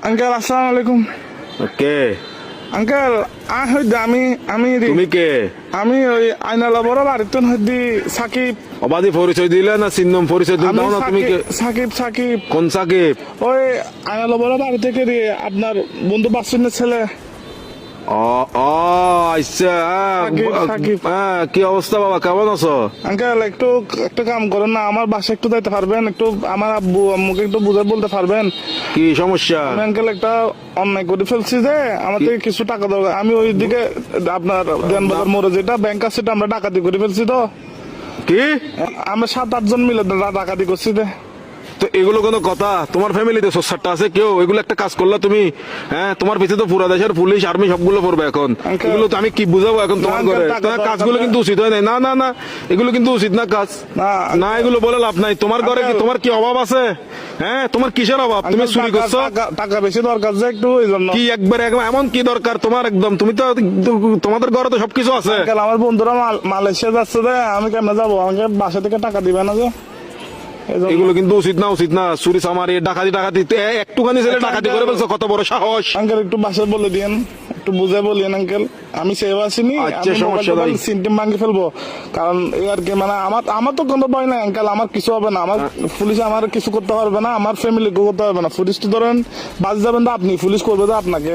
Uncle আসসালামু আলাইকুম। কে uncle আমি তুমি কে? আমি ওই আইনালা বড় বাড়িতে হইদি সাকিব। অবাধি পরিচয় দিলে না চিহ্নম পরিচয় দিলে না তুমি কে? সাকিব কোন সাকিব? ওই আইনালা বড় বাড়ি থেকে আপনার বন্ধু বাসুনের ছেলে। আচ্ছা সাকিব। কি অবস্থা বাবা, কেমন আছো? আঙ্কেল একটু একটা কাম করেন না, আমার বাসায় একটু যাইতে পারবেন? একটু আমার আব্বু আম্মুকে একটু বুঝাই বলতে পারবেন? কি সমস্যা? আমি আঙ্কেল একটা অন্যায় করে ফেলছি যে আমার থেকে কিছু টাকা দরকার। আমি ওই দিকে আপনার দেনবাজার মোড়ে যেটা ব্যাংক আছে সেটা আমরা ডাকাতি করে ফেলছি। তো কি আমরা 7-8 জন মিলে ডাকাতি করছি। তো এগুলো কোনো কথা? তোমার ফ্যামিলিতে সোসারটা আছে কেউ? এগুলো একটা কাজ করলা তুমি? হ্যাঁ, তোমার পিছনে তো পুরা দেশের পুলিশ আর্মি সবগুলো পড়বে এখন। Uncle, এগুলো তো আমি কি বুঝাবো এখন তোমার Uncle, ঘরে? টাকা তোমার দরকার কাজগুলো আছে। কিন্তু উচিত হয় নাই। না না না, এগুলো কিন্তু উচিত না কাজ। না, না, এগুলো বলে লাভ নাই। তোমার ঘরে কি Uncle, তোমার কি অভাব আছে? হ্যাঁ, তোমার কিসের অভাব? তুমি আঙ্কেল, চুরি করছো? টাকা বেশি দরকার যে একটু ওই জন্য। কি একবার এমন কি দরকার তোমার? একদম তুমি তো তোমাদের ঘরে তো সবকিছু আছে। আঙ্কেল আমার বন্ধুরা মালয়েশিয়া যাচ্ছে যে আমি কেমনে যাবো? আমাকে বাসা থেকে টাকা দিবে না যে এই জন্য। এগুলো কিন্তু উচিত না চুরি চামারি ডাকাতি একটুখানি ছেলে ডাকাতি করে বলছো, কত বড় সাহস! আঙ্কেল একটু বাসায় বলে দিয়েন, একটু বুঝে বলিয়েন আঙ্কেল। আমি সেভ আসিনি, আচ্ছা, সমস্যা নাই। সিমটিম ভাঙে ফেলবো। কারণ এই আর কি মানে আমার তো কোনো ভয় নাই আঙ্কেল, আমার কিছু হবে না। আমার পুলিশ আমার কিছু করতে পারবে না, আমার ফ্যামিলি করতে পারবে না। পুলিশ তো ধরেন বাজ যাবেন তো আপনি, পুলিশ করবে তো আপনাকে।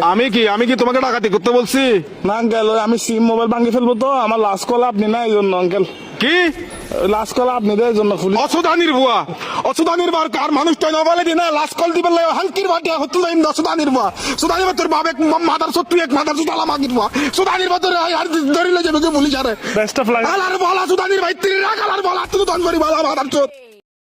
আমি কি তোমাকে ডাকাতি করতে বলছি? না আঙ্কেল, আমি সিম মোবাইল ভাঙে ফেলবো তো, আমার লাস্ট কল আপনি না এই জন্য আঙ্কেল। কি লাস্ট কল আপনি দেয় এই জন্য পুলিশ। অসুদানির বুয়া, অসুদানির বার কার মানুষটা নবালে দিনা লাস্ট কল দিবেন লাই হালকির বাটিয়া হতো না ইন্দা সুদানির বুয়া। সুদানির বাতর বাবেক মাদার সত্তু এক মাদার সুদালা মাগির বুয়া। সুদানির বাতর আর ধরিলে যাবে পুলিশ আরে বেস্ট অফ লাক। আলার বলা সুদানির ভাই তিরি রাখ আলার বলা তুই দন করি বলা মাদার চোদ।